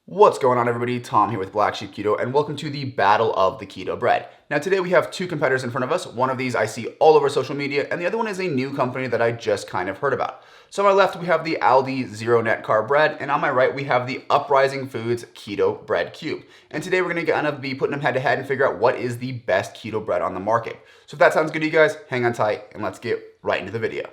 What's going on, everybody? Tom here with Black Sheep Keto, and welcome to the Battle of the Keto Bread. Now today we have two competitors in front of us. One of these I see all over social media, and the other one is a new company that I just kind of heard about. So on my left we have the Aldi Zero Net Carb Bread, and on my right we have the Uprising Foods Keto Bread Cube. And today we're going to kind of be putting them head to head and figure out what is the best keto bread on the market. So if that sounds good to you guys, hang on tight and let's get right into the video.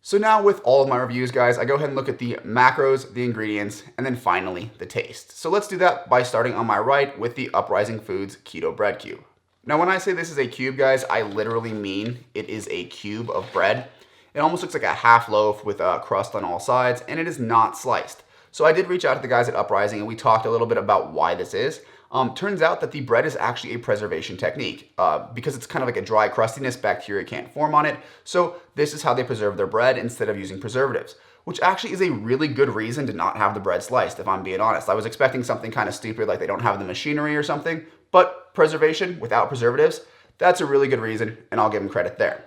So now with all of my reviews, guys, I go ahead and look at the macros, the ingredients, and then finally the taste. So let's do that by starting on my right with the Uprising Foods Keto Bread Cube. Now when I say this is a cube, guys, I literally mean it is a cube of bread. It almost looks like a half loaf with a crust on all sides, and it is not sliced. So I did reach out to the guys at Uprising and we talked a little bit about why this is. Turns out that the bread is actually a preservation technique because it's kind of like a dry crustiness, bacteria can't form on it. So this is how they preserve their bread instead of using preservatives, which actually is a really good reason to not have the bread sliced, if I'm being honest. I was expecting something kind of stupid like they don't have the machinery or something, but preservation without preservatives, that's a really good reason, and I'll give them credit there.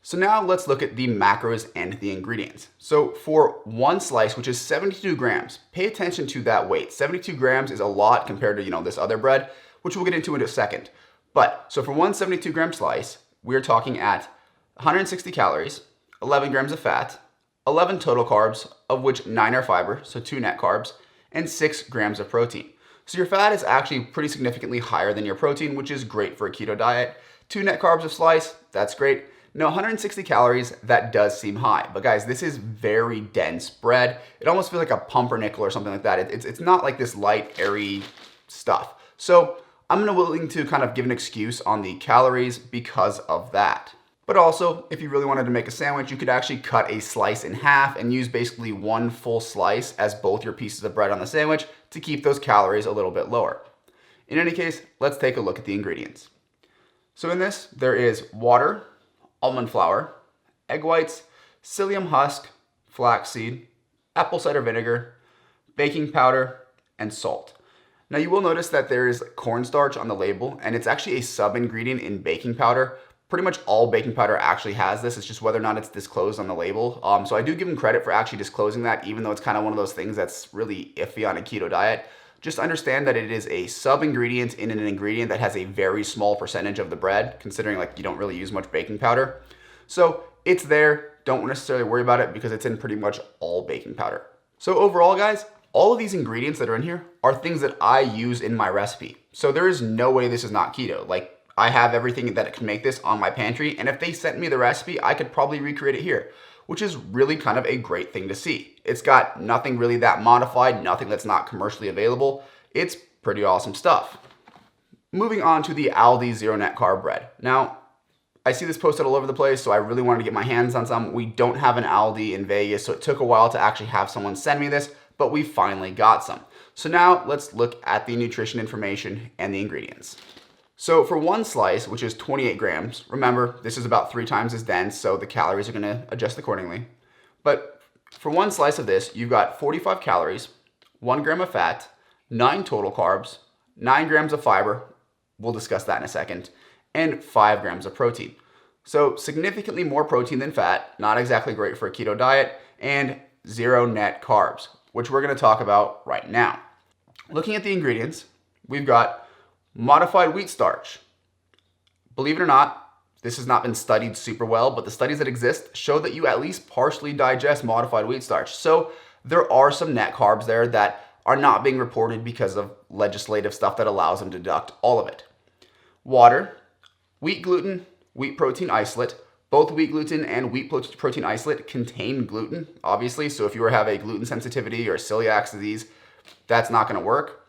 So now let's look at the macros and the ingredients. So for one slice, which is 72 grams, pay attention to that weight. 72 grams is a lot compared to, this other bread, which we'll get into in a second. But so for one 72 gram slice, we're talking at 160 calories, 11 grams of fat, 11 total carbs, of which 9 are fiber, so 2 net carbs, and 6 grams of protein. So your fat is actually pretty significantly higher than your protein, which is great for a keto diet. 2 net carbs a slice, that's great. Now 160 calories, that does seem high, but guys, this is very dense bread. It almost feels like a pumpernickel or something like that. It's not like this light, airy stuff. So I'm willing to kind of give an excuse on the calories because of that. But also, if you really wanted to make a sandwich, you could actually cut a slice in half and use basically one full slice as both your pieces of bread on the sandwich to keep those calories a little bit lower. In any case, let's take a look at the ingredients. So in this, there is water, almond flour, egg whites, psyllium husk, flaxseed, apple cider vinegar, baking powder, and salt. Now you will notice that there is cornstarch on the label, and it's actually a sub-ingredient in baking powder. Pretty much all baking powder actually has this. It's just whether or not it's disclosed on the label. So I do give them credit for actually disclosing that, even though it's kind of one of those things that's really iffy on a keto diet. Just understand that it is a sub-ingredient in an ingredient that has a very small percentage of the bread, considering like you don't really use much baking powder. So it's there, don't necessarily worry about it because it's in pretty much all baking powder. So overall, guys, all of these ingredients that are in here are things that I use in my recipe. So there is no way this is not keto. Like, I have everything that can make this on my pantry, and if they sent me the recipe, I could probably recreate it here, which is really kind of a great thing to see. It's got nothing really that modified, nothing that's not commercially available. It's pretty awesome stuff. Moving on to the Aldi Zero Net Carb Bread. Now, I see this posted all over the place, so I really wanted to get my hands on some. We don't have an Aldi in Vegas, so it took a while to actually have someone send me this, but we finally got some. So now let's look at the nutrition information and the ingredients. So for one slice, which is 28 grams, remember, this is about 3 times as dense, so the calories are gonna adjust accordingly. But for one slice of this, you've got 45 calories, 1 gram of fat, 9 total carbs, 9 grams of fiber, we'll discuss that in a second, and 5 grams of protein. So significantly more protein than fat, not exactly great for a keto diet, and 0 net carbs, which we're gonna talk about right now. Looking at the ingredients, we've got modified wheat starch. Believe it or not, this has not been studied super well, but the studies that exist show that you at least partially digest modified wheat starch. So there are some net carbs there that are not being reported because of legislative stuff that allows them to deduct all of it. Water, wheat gluten, wheat protein isolate. Both wheat gluten and wheat protein isolate contain gluten, obviously. So if you have a gluten sensitivity or celiac disease, that's not gonna work.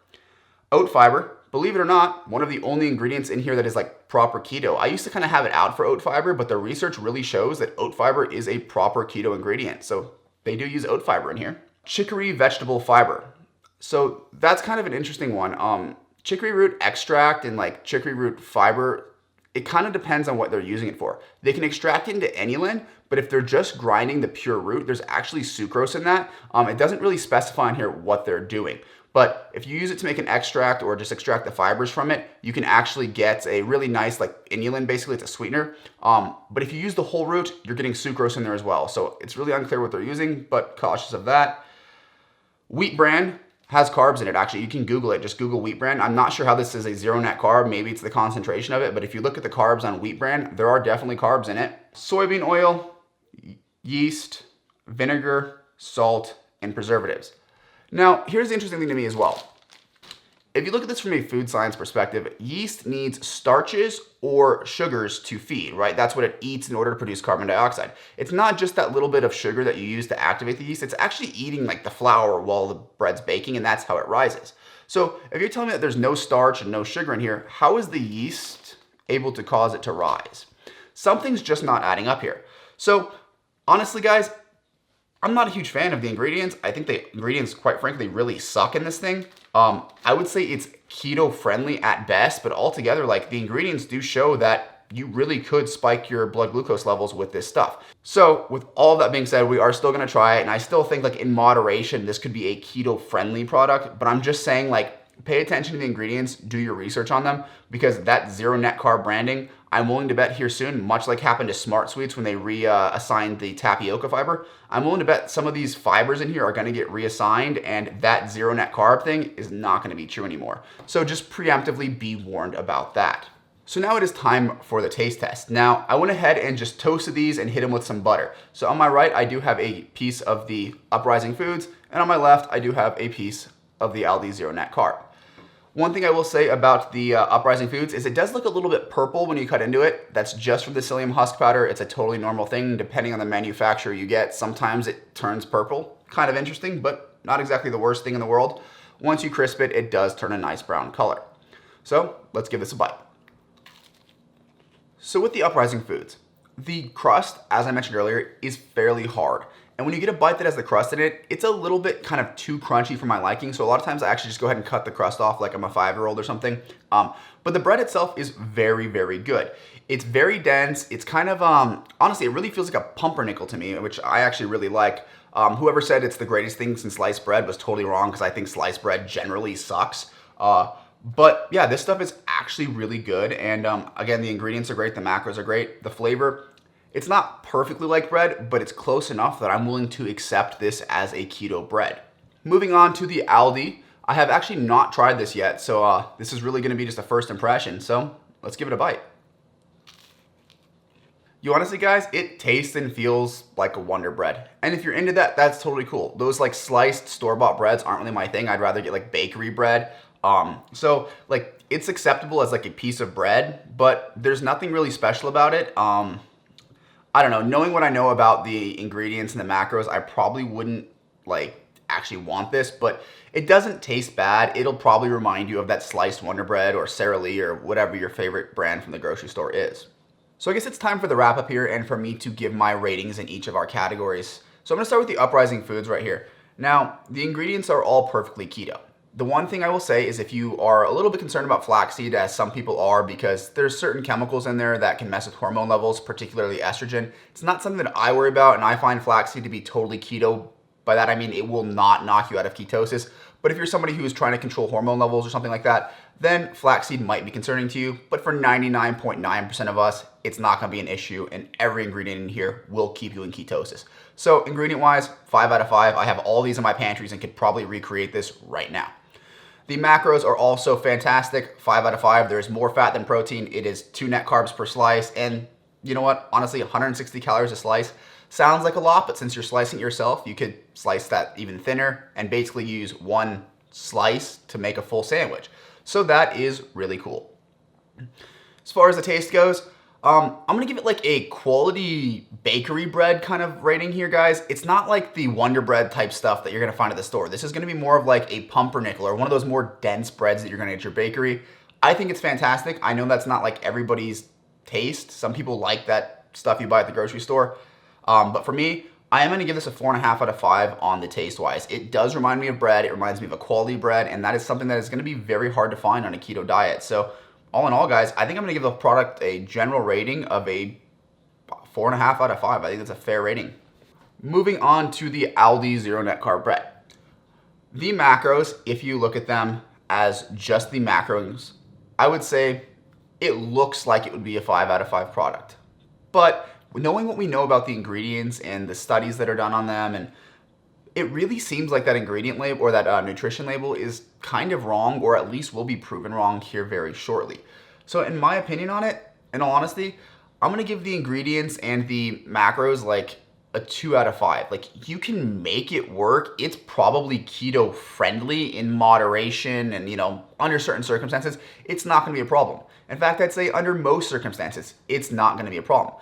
Oat fiber. Believe it or not, one of the only ingredients in here that is like proper keto. I used to kind of have it out for oat fiber, but the research really shows that oat fiber is a proper keto ingredient. So they do use oat fiber in here. Chicory vegetable fiber. So that's kind of an interesting one. Chicory root extract and like chicory root fiber It kind of depends on what they're using it for. They can extract it into inulin, but if they're just grinding the pure root, there's actually sucrose in that. It doesn't really specify in here what they're doing. But if you use it to make an extract or just extract the fibers from it, you can actually get a really nice like inulin, basically it's a sweetener. But if you use the whole root, you're getting sucrose in there as well. So it's really unclear what they're using, but cautious of that. Wheat bran has carbs in it, actually. You can Google it, just Google wheat bran. I'm not sure how this is a zero net carb, maybe it's the concentration of it, but if you look at the carbs on wheat bran, there are definitely carbs in it. Soybean oil, yeast, vinegar, salt, and preservatives. Now, here's the interesting thing to me as well. If you look at this from a food science perspective, yeast needs starches or sugars to feed, right? That's what it eats in order to produce carbon dioxide. It's not just that little bit of sugar that you use to activate the yeast, it's actually eating like the flour while the bread's baking, and that's how it rises. So if you're telling me that there's no starch and no sugar in here, how is the yeast able to cause it to rise? Something's just not adding up here. So honestly, guys, I'm not a huge fan of the ingredients. I think the ingredients, quite frankly, really suck in this thing. I would say it's keto friendly at best, but altogether, like the ingredients do show that you really could spike your blood glucose levels with this stuff. So with all that being said, we are still gonna try it. And I still think like in moderation, this could be a keto friendly product, but I'm just saying like, pay attention to the ingredients, do your research on them, because that zero net carb branding, I'm willing to bet here soon, much like happened to Smart Sweets when they reassigned the tapioca fiber, I'm willing to bet some of these fibers in here are gonna get reassigned, and that zero net carb thing is not gonna be true anymore. So just preemptively be warned about that. So now it is time for the taste test. Now, I went ahead and just toasted these and hit them with some butter. So on my right, I do have a piece of the Uprising Foods, and on my left, I do have a piece of the Aldi Zero Net Carb. One thing I will say about the Uprising Foods is it does look a little bit purple when you cut into it. That's just from the psyllium husk powder. It's a totally normal thing. Depending on the manufacturer you get, sometimes it turns purple. Kind of interesting, but not exactly the worst thing in the world. Once you crisp it, it does turn a nice brown color. So let's give this a bite. So with the Uprising Foods, the crust, as I mentioned earlier, is fairly hard. And when you get a bite that has the crust in it, it's a little bit kind of too crunchy for my liking. So a lot of times I actually just go ahead and cut the crust off like I'm a 5-year-old or something. But the bread itself is very, very good. It's very dense. It's kind of, honestly, it really feels like a pumpernickel to me, which I actually really like. Whoever said it's the greatest thing since sliced bread was totally wrong, because I think sliced bread generally sucks. But yeah, this stuff is actually really good. And again, the ingredients are great. The macros are great. The flavor, it's not perfectly like bread, but it's close enough that I'm willing to accept this as a keto bread. Moving on to the Aldi. I have actually not tried this yet, so this is really gonna be just a first impression. So let's give it a bite. You honestly, guys, it tastes and feels like a Wonder Bread. And if you're into that, that's totally cool. Those like sliced store-bought breads aren't really my thing. I'd rather get like bakery bread. So like it's acceptable as like a piece of bread, but there's nothing really special about it. I don't know, knowing what I know about the ingredients and the macros, I probably wouldn't like actually want this, but it doesn't taste bad. It'll probably remind you of that sliced Wonder Bread or Sara Lee or whatever your favorite brand from the grocery store is. So I guess it's time for the wrap up here and for me to give my ratings in each of our categories. So I'm gonna start with the Uprising Foods right here. Now, the ingredients are all perfectly keto. The one thing I will say is if you are a little bit concerned about flaxseed, as some people are, because there's certain chemicals in there that can mess with hormone levels, particularly estrogen, it's not something that I worry about, and I find flaxseed to be totally keto. By that I mean it will not knock you out of ketosis. But if you're somebody who is trying to control hormone levels or something like that, then flaxseed might be concerning to you. But for 99.9% of us, it's not gonna be an issue, and every ingredient in here will keep you in ketosis. So ingredient wise, 5 out of 5. I have all these in my pantries and could probably recreate this right now. The macros are also fantastic, 5 out of 5. There's more fat than protein. It is 2 net carbs per slice. And you know what? Honestly, 160 calories a slice sounds like a lot, but since you're slicing it yourself, you could slice that even thinner and basically use one slice to make a full sandwich. So that is really cool. As far as the taste goes, I'm gonna give it like a quality bakery bread kind of rating here, guys. It's not like the Wonder Bread type stuff that you're gonna find at the store. This is gonna be more of like a pumpernickel or one of those more dense breads that you're gonna get at your bakery. I think it's fantastic. I know that's not like everybody's taste. Some people like that stuff you buy at the grocery store. But for me, I am gonna give this a 4.5 out of 5 on the taste wise. It does remind me of bread. It reminds me of a quality bread, and that is something that is gonna be very hard to find on a keto diet. So all in all, guys, I think I'm gonna give the product a general rating of a 4.5 out of 5. I think that's a fair rating. Moving on to the Aldi Zero Net Carb Bread. The macros, if you look at them as just the macros, I would say it looks like it would be a 5 out of 5 product. But knowing what we know about the ingredients and the studies that are done on them, and it really seems like that ingredient label or that nutrition label is kind of wrong, or at least will be proven wrong here very shortly. So in my opinion on it, in all honesty, I'm gonna give the ingredients and the macros like a 2 out of 5. Like, you can make it work. It's probably keto friendly in moderation, and under certain circumstances, it's not gonna be a problem. In fact, I'd say under most circumstances, it's not gonna be a problem.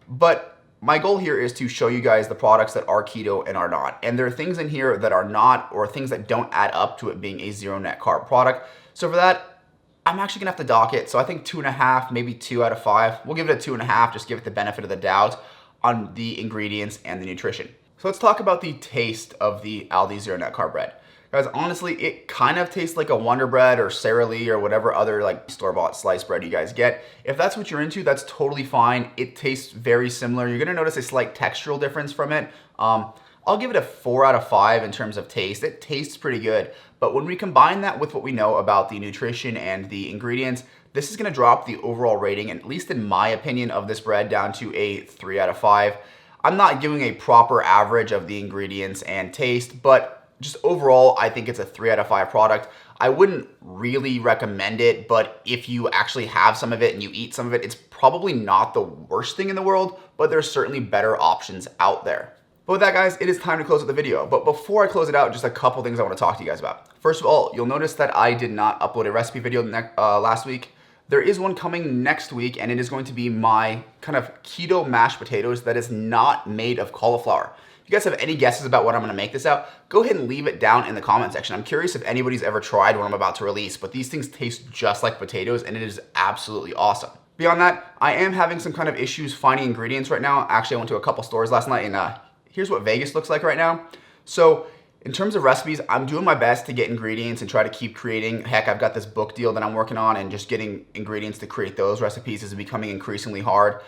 But my goal here is to show you guys the products that are keto and are not. And there are things in here that are not, or things that don't add up to it being a zero net carb product. So for that, I'm actually gonna have to dock it. So I think 2.5, maybe 2 out of 5. We'll give it a 2.5, just give it the benefit of the doubt on the ingredients and the nutrition. So let's talk about the taste of the Aldi Zero Net Carb Bread. Guys, honestly, it kind of tastes like a Wonder Bread or Sara Lee or whatever other like store-bought sliced bread you guys get. If that's what you're into, that's totally fine. It tastes very similar. You're gonna notice a slight textural difference from it. I'll give it a 4 out of 5 in terms of taste. It tastes pretty good, but when we combine that with what we know about the nutrition and the ingredients, this is gonna drop the overall rating, at least in my opinion, of this bread down to a 3 out of 5. I'm not giving a proper average of the ingredients and taste, but just overall, I think it's a 3 out of 5 product. I wouldn't really recommend it, but if you actually have some of it and you eat some of it, it's probably not the worst thing in the world, but there's certainly better options out there. But with that, guys, it is time to close out the video. But before I close it out, just a couple things I want to talk to you guys about. First of all, you'll notice that I did not upload a recipe video last week. There is one coming next week, and it is going to be my kind of keto mashed potatoes that is not made of cauliflower. If you guys have any guesses about what I'm gonna make this out, go ahead and leave it down in the comment section. I'm curious if anybody's ever tried what I'm about to release, but these things taste just like potatoes, and it is absolutely awesome. Beyond that, I am having some kind of issues finding ingredients right now. Actually, I went to a couple stores last night, and here's what Vegas looks like right now. So in terms of recipes, I'm doing my best to get ingredients and try to keep creating. Heck, I've got this book deal that I'm working on, and just getting ingredients to create those recipes is becoming increasingly hard.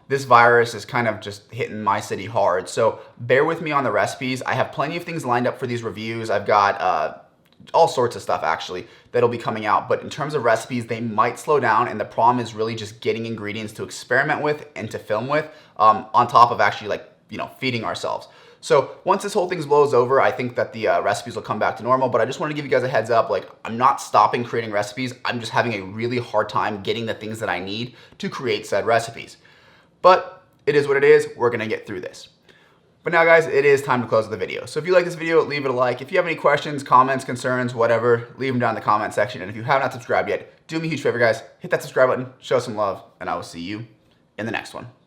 This virus is kind of just hitting my city hard. So bear with me on the recipes. I have plenty of things lined up for these reviews. I've got all sorts of stuff actually that'll be coming out. But in terms of recipes, they might slow down, and the problem is really just getting ingredients to experiment with and to film with, on top of actually feeding ourselves. So once this whole thing blows over, I think that the recipes will come back to normal, but I just wanted to give you guys a heads up. Like, I'm not stopping creating recipes. I'm just having a really hard time getting the things that I need to create said recipes. But it is what it is. We're gonna get through this. But now, guys, it is time to close the video. So if you like this video, leave it a like. If you have any questions, comments, concerns, whatever, leave them down in the comment section. And if you have not subscribed yet, do me a huge favor, guys. Hit that subscribe button, show some love, and I will see you in the next one.